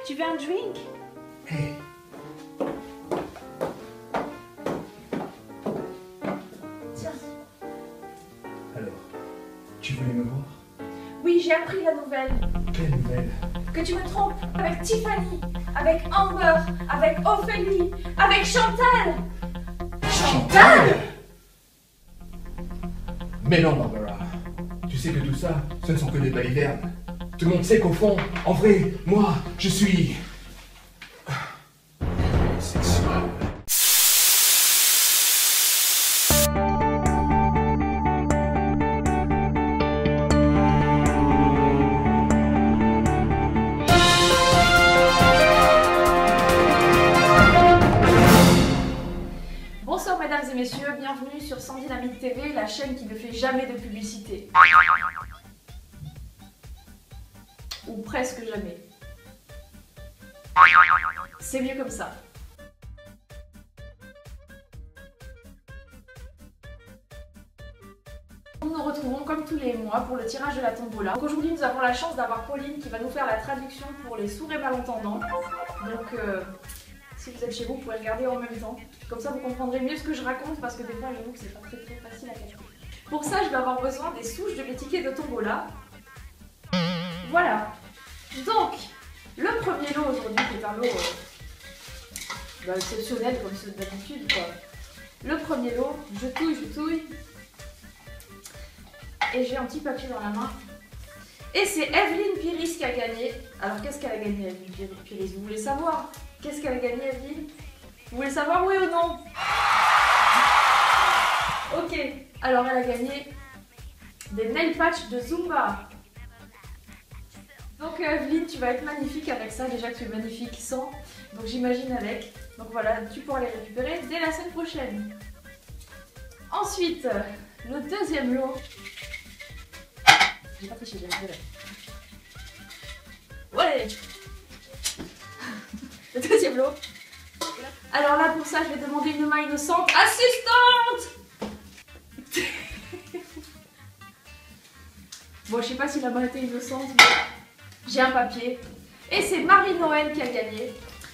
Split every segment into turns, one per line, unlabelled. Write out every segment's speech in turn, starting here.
Tu veux un drink?
Hey.
Tiens.
Alors, tu voulais me voir?
Oui, j'ai appris la nouvelle.
Quelle nouvelle?
Que tu me trompes avec Tiffany, avec Amber, avec Ophélie, avec Chantal. Chantal?
Mais non, Barbara. Tu sais que tout ça, ce ne sont que des balivernes. Tout le monde sait qu'au fond, en vrai, moi, je suis... sexuel.
Bonsoir mesdames et messieurs, bienvenue sur Sans Dynamite TV, la chaîne qui ne fait jamais de publicité. Ou presque jamais. C'est mieux comme ça. Nous nous retrouvons comme tous les mois pour le tirage de la tombola. Donc aujourd'hui nous avons la chance d'avoir Pauline qui va nous faire la traduction pour les sourds et malentendants. Donc si vous êtes chez vous, vous pouvez regarder en même temps. Comme ça vous comprendrez mieux ce que je raconte parce que des fois j'avoue que c'est pas très facile à capter. Pour ça je vais avoir besoin des souches de mes tickets de tombola. Voilà. Donc, le premier lot aujourd'hui qui est un lot exceptionnel comme ceux d'habitude quoi. Le premier lot, je touille. Et j'ai un petit papier dans la main. Et c'est Evelyne Piris qui a gagné. Alors qu'est-ce qu'elle a gagné, Evelyne Piris? Vous voulez savoir? Qu'est-ce qu'elle a gagné, Evelyne? Vous voulez savoir oui ou non? Ok, alors elle a gagné des nail patch de Zumba. Donc Evelyne, tu vas être magnifique avec ça, déjà que tu es magnifique sans, donc j'imagine avec. Donc voilà, tu pourras les récupérer dès la semaine prochaine. Ensuite, le deuxième lot. J'ai pas triché, bien désolé. Ouais. Le deuxième lot. Alors là, pour ça, je vais demander une main innocente. Assistante. Bon, je sais pas si la main était innocente, mais j'ai un papier. Et c'est Marie-Noël qui a gagné.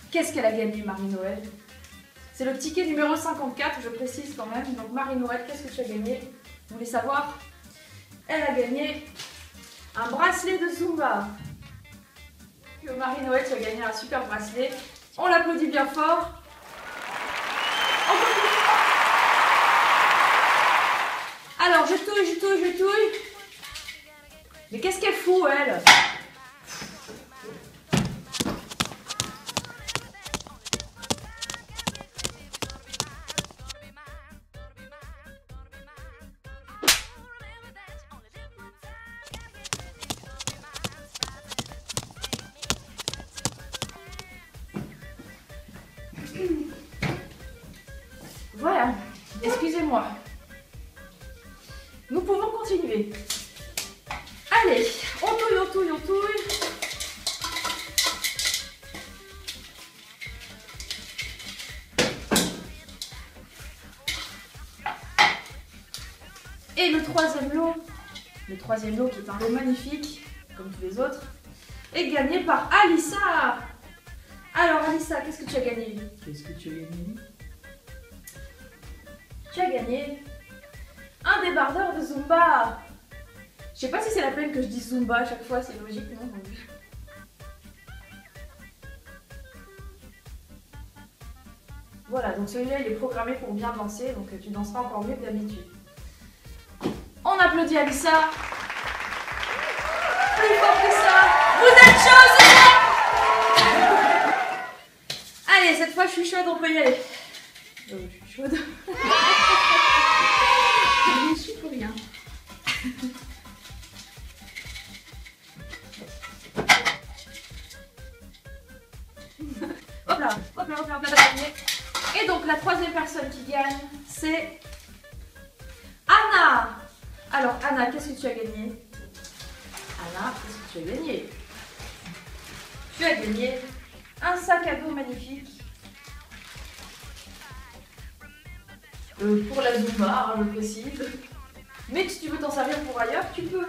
Qu'est-ce qu'elle a gagné, Marie-Noël? C'est le ticket numéro 54, je précise quand même. Donc Marie-Noël, qu'est-ce que tu as gagné? Vous voulez savoir? Elle a gagné un bracelet de Zumba. Marie-Noël, tu as gagné un super bracelet. On l'applaudit bien fort. Encore plus fort. Alors, je touille. Mais qu'est-ce qu'elle fout, elle? Voilà, excusez-moi. Nous pouvons continuer. Allez, on touille. Et le troisième lot qui est un lot magnifique, comme tous les autres, est gagné par Alissa. Alors Alissa, qu'est-ce que tu as gagné? Tu as gagné un débardeur de Zumba. Je sais pas si c'est la peine que je dise Zumba à chaque fois, c'est logique, non? Voilà, donc celui-là il est programmé pour bien danser, donc tu danseras encore mieux que d'habitude. On applaudit Alissa. Plus fort que ça. Vous êtes chaud, c'est ça? Allez, cette fois je suis chaude, on peut y aller. Je suis chaude. Je suis pour rien. Hop là. Et donc la troisième personne qui gagne, c'est Anna. Alors Anna, qu'est-ce que tu as gagné? Anna, qu'est-ce que tu as gagné? Tu as gagné un sac à dos magnifique. Pour la Zumba, hein, je précise. Mais si tu veux t'en servir pour ailleurs, tu peux.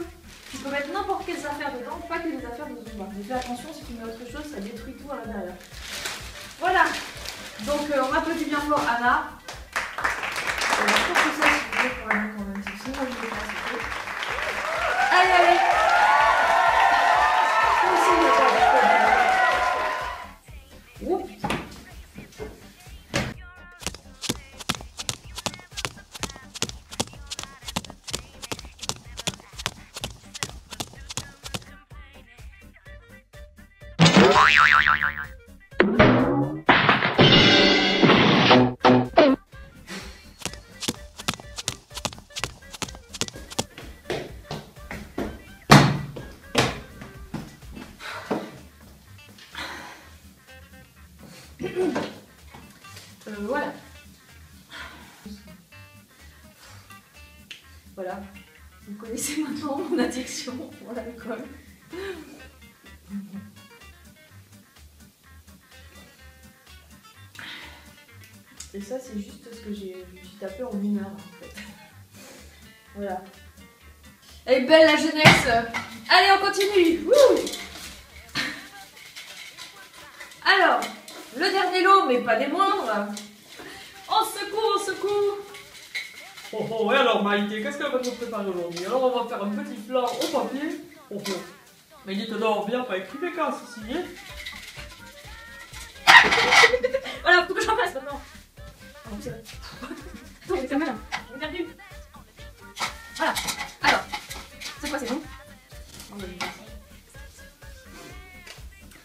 Tu peux mettre n'importe quelles affaires dedans, pas que des affaires de Zumba. Mais fais attention, si tu mets autre chose, ça détruit tout à l'intérieur. Voilà. Donc on applaudit bien fort Anna. Je pense que ça, si vous voulez, pour Anna quand même. Sinon, moi je vais faire ce Allez, allez. Oh putain. Voilà. Voilà. Vous connaissez maintenant mon addiction pour l'alcool. Et ça, c'est juste ce que je me suis tapé en 1 heure en fait. Voilà. Elle est belle la jeunesse. Allez, on continue. Wouh. Alors, le dernier lot, mais pas des moindres. Au secours, au secours.
Oh oh, et alors Maïté, qu'est-ce qu'elle va nous préparer aujourd'hui? Alors on va faire un petit plat au papier. Oh oh. Mais dites donc bien pas écrire les casses ici, hein?
Voilà, faut que j'en passe maintenant. Oh, c'est vrai. Attends, c'est malin. J'ai perdu. Voilà. Alors, c'est quoi, c'est bon?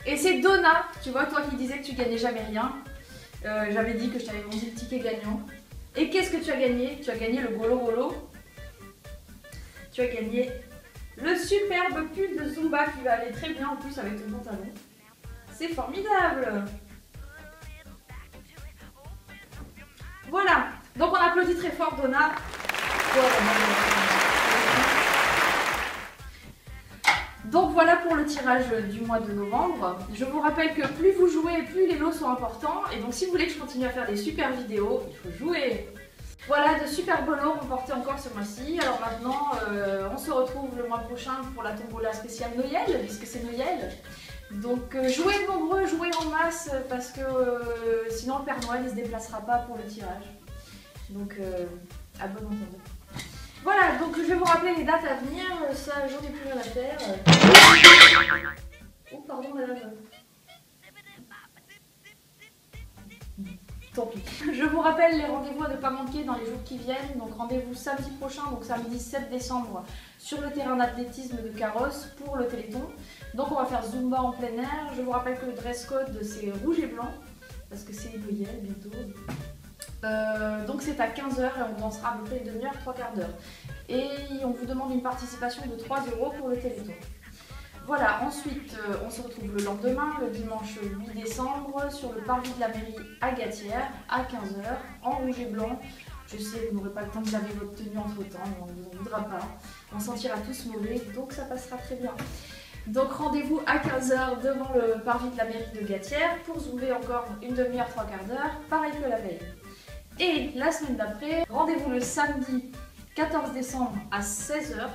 Et c'est Donna, tu vois, toi qui disais que tu gagnais jamais rien. J'avais dit que je t'avais vendu le ticket gagnant. Et qu'est-ce que tu as gagné? Tu as gagné le Golo Golo. Tu as gagné le superbe pull de Zumba qui va aller très bien en plus avec ton pantalon. C'est formidable! Voilà, donc on applaudit très fort Donna. Donc voilà pour le tirage du mois de novembre. Je vous rappelle que plus vous jouez, plus les lots sont importants. Et donc si vous voulez que je continue à faire des super vidéos, il faut jouer. Voilà, de super beaux lots remportés encore ce mois-ci. Alors maintenant, on se retrouve le mois prochain pour la tombola spéciale Noël, puisque c'est Noël. Donc jouez nombreux, jouez en masse, parce que sinon le Père Noël ne se déplacera pas pour le tirage. Donc à bon entendeur. Voilà, donc je vais vous rappeler les dates à venir, ça j'en ai plus rien à faire. Oh pardon madame. Tant pis. Je vous rappelle les rendez-vous à ne pas manquer dans les jours qui viennent. Donc rendez-vous samedi prochain, donc samedi 7 décembre, sur le terrain d'athlétisme de Carrosse pour le Téléthon. Donc on va faire Zumba en plein air. Je vous rappelle que le dress code c'est rouge et blanc, parce que c'est Noël bientôt. Donc c'est à 15h et on dansera à peu près une demi-heure, 3/4 d'heure. Et on vous demande une participation de 3 € pour le Téléthon. Voilà, ensuite on se retrouve le lendemain, le dimanche 8 décembre, sur le parvis de la mairie à Gatière, à 15h, en rouge et blanc. Je sais, vous n'aurez pas le temps de laver votre tenue entre temps, on ne vous en voudra pas. On sentira tous mauvais, donc ça passera très bien. Donc rendez-vous à 15h devant le parvis de la mairie de Gatière pour zoomer encore une demi-heure, 3/4 d'heure, pareil que la veille. Et la semaine d'après, rendez-vous le samedi 14 décembre à 16h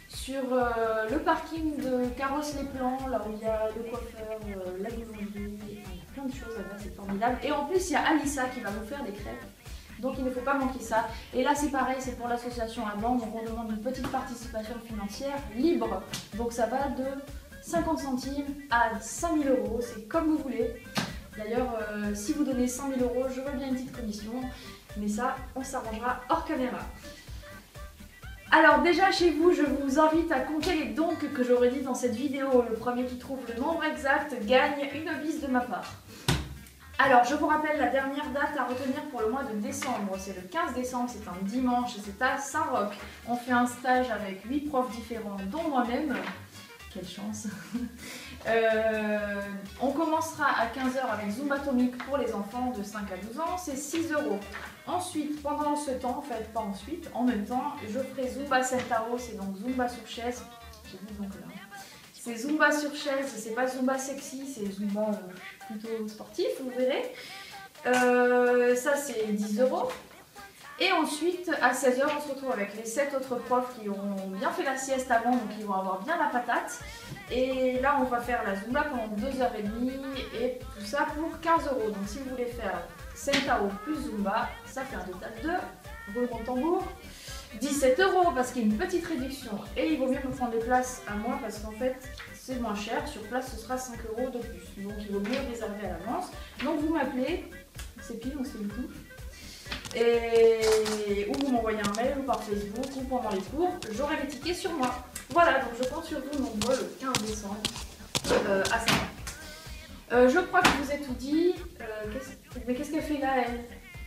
sur le parking de Carrosse-les-Plans, là où il y a le coiffeur, la boulangerie, il y a plein de choses là-bas, c'est formidable. Et en plus, il y a Alissa qui va vous faire des crêpes, donc il ne faut pas manquer ça. Et là, c'est pareil, c'est pour l'association Avant, donc on demande une petite participation financière libre. Donc ça va de 50 centimes à 5000 €, c'est comme vous voulez. D'ailleurs, si vous donnez 100 000 €, je veux bien une petite commission, mais ça, on s'arrangera hors caméra. Alors déjà chez vous, je vous invite à compter les dons que j'aurais dit dans cette vidéo. Le premier qui trouve le nombre exact gagne une bise de ma part. Alors je vous rappelle la dernière date à retenir pour le mois de décembre. C'est le 15 décembre, c'est un dimanche, c'est à Saint-Roch. On fait un stage avec 8 profs différents, dont moi-même. Quelle chance. On commencera à 15h avec Zumba Atomique pour les enfants de 5 à 12 ans, c'est 6 €. Ensuite, pendant ce temps, en fait, pas ensuite, en même temps, je ferai Zumba Sentaro, c'est donc Zumba sur chaise. J'ai dit donc là. C'est Zumba sur chaise, c'est pas Zumba sexy, c'est Zumba plutôt sportif, vous verrez. Ça, c'est 10 €. Et ensuite, à 16h, on se retrouve avec les 7 autres profs qui ont bien fait la sieste avant, donc ils vont avoir bien la patate. Et là, on va faire la Zumba pendant 2h30 et tout ça pour 15 €. Donc si vous voulez faire Sentao plus Zumba, ça fait un total de, roulement de tambour, 17 € parce qu'il y a une petite réduction. Et il vaut mieux me prendre des places à moi parce qu'en fait, c'est moins cher. Sur place, ce sera 5 € de plus. Donc il vaut mieux réserver à l'avance. Donc vous m'appelez, c'est pile ou c'est tout. Et ou vous m'envoyez un mail ou par Facebook ou pendant les cours, j'aurai les tickets sur moi. Voilà, donc je compte sur vous nombreux le 15 décembre à 5h. Je crois que je vous ai tout dit. Mais qu'est-ce qu'elle fait là, elle?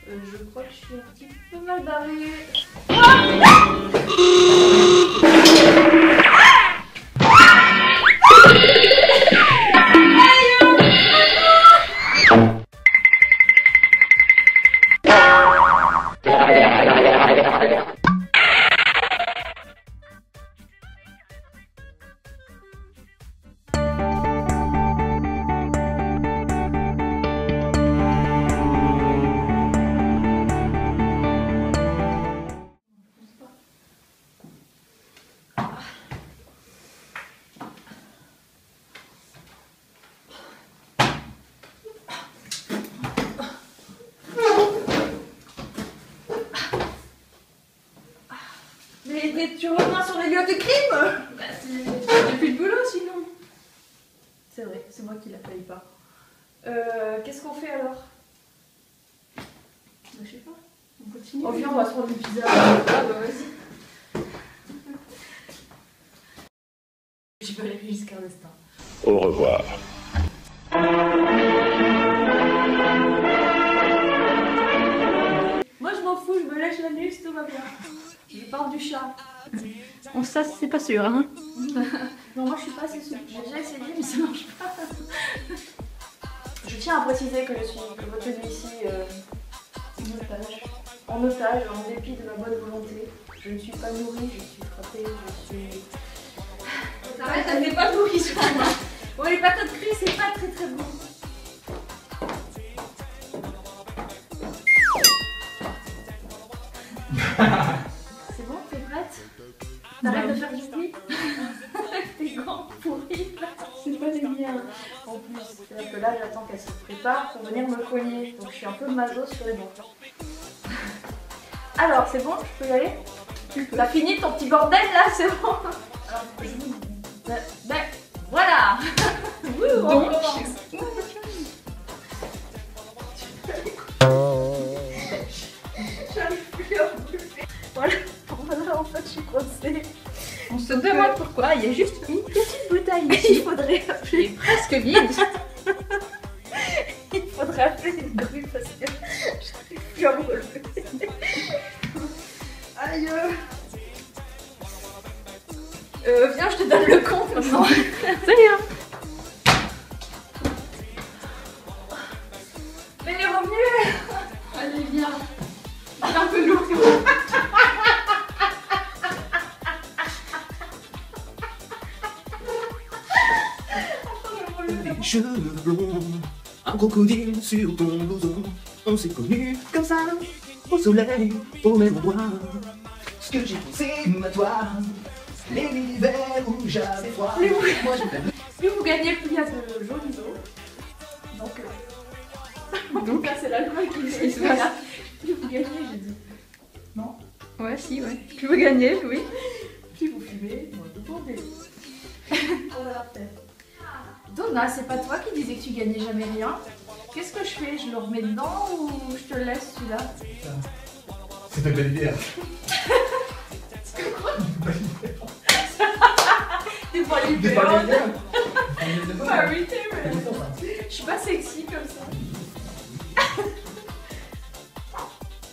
Je crois que je suis un petit peu mal barrée. Mais tu reviens sur les lieux de crime? Bah, j'ai plus de boulot sinon. C'est vrai, c'est moi qui la paye pas. Qu'est-ce qu'on fait alors? Bah, je sais pas. On continue. Oh viens, on va se prendre une pizza. Ah bah vas-y. J'ai pas les jusqu'à l'instant.
Au revoir.
Moi je m'en fous, je me lèche l'anus, tout va bien. Je parle du chat.
Bon, ça, c'est pas sûr, hein.
Non, moi je suis pas assez souple. J'ai déjà essayé, mais ça marche pas. Je tiens à préciser que je suis retenue ici en otage, en dépit de ma bonne volonté. Je ne suis pas nourrie, je suis frappée, je suis. Arrête, elle n'est pas nourrie, je crois. Bon, les patates frites, c'est pas très très bon. C'est bon, t'es prête? T'arrêtes de faire du bruit? Tes gants pourris là. C'est pas les miens. En plus, c'est-à-dire que là j'attends qu'elle se prépare pour venir me cogner. Donc je suis un peu maso sur les bancs. Alors c'est bon, je peux y aller? T'as fini ton petit bordel là, c'est bon? Alors, ben, voilà. Donc j'arrive plus à bouger. Voilà, en fait je suis coincée.
On se demande pourquoi, il y a juste une petite bouteille ici.
Il faudrait appeler.
Presque vide.
Il faudrait appeler une grue parce que j'arrive plus à me relever. Aïe. Viens, je te donne le compte maintenant.
C'est rien.
Mais les revenus. Allez, viens. C'est un peu lourd.
Les cheveux blonds, un crocodile sur ton blouson. On s'est connus comme ça, au soleil, au même endroit. Ce que j'ai pensé à toi, les l'hiver où j'avais froid. Moi je t'aime.
Plus vous gagnez, plus il y a de jolis os. Donc là, c'est l'alcool qui se passe. Plus vous gagnez, j'ai dit. Non?
Ouais, si, ouais. Plus vous gagnez, oui.
Plus vous fumez, moins vous vendez. On va la refaire. Donna, c'est pas toi qui disais que tu gagnais jamais rien? Qu'est-ce que je fais? Je le remets dedans ou je te le laisse celui-là?
C'est de belle bière.
T'es pas
Des
libéré.
palais bières.
Pas arrêté, mais je suis pas sexy comme ça.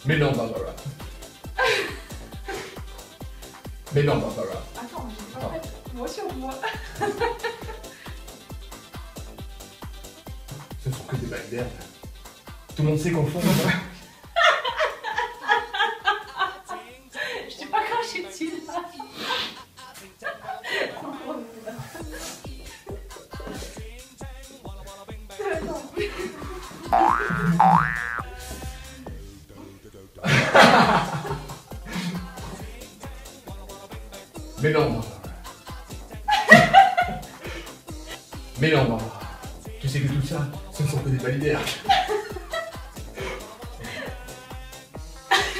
Mais non, Barbara. Mais non, Barbara.
Attends, j'ai pas fait. Moi sur moi.
Ce sont que des balles d'herbe. Tout le monde sait qu'au fond,
Je t'ai pas craché dessus là. Attends.
Mais non, Barbara. Mais non, Barbara. Tu sais que tout ça, ce ne sont que des balidères.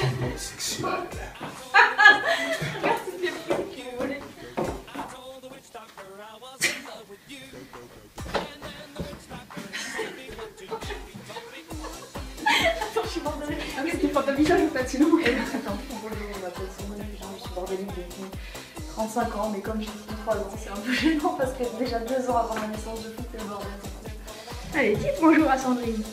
Homosexuel.
Regarde toutes les plumes qui lui volaient. Attends, je suis bordélique.
Ah oui, c'était pour ta visage ou pas de sinon.
Attends, bonjour, je m'appelle Simone, je suis bordélique depuis 35 ans, mais comme j'ai 3 ans, c'est un peu gênant parce que déjà 2 ans avant ma naissance, je foutais le bordel.
Allez, dites bonjour à Sandrine.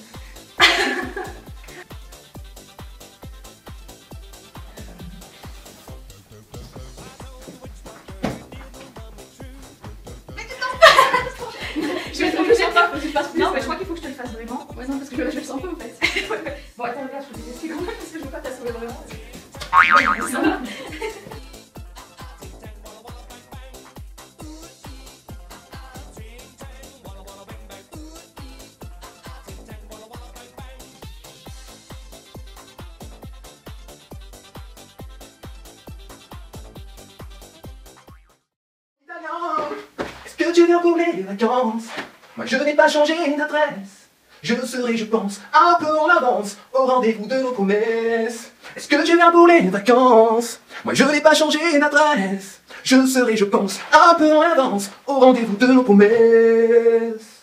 Je vais te le faire pas,
je passe plus.
non, mais je crois qu'il faut que je te le fasse vraiment.
Ouais, non, parce que je le sens pas en fait.
Bon, attends, regarde, je peux te tester quand même parce que je veux pas t'assommer vraiment.
Est-ce que tu viens pour les vacances? Moi je n'ai pas changé d'adresse. Je serai, je pense, un peu en avance au rendez-vous de nos promesses. Est-ce que tu viens pour les vacances? Moi je n'ai pas changé d'adresse. Je serai, je pense, un peu en avance au rendez-vous de nos promesses.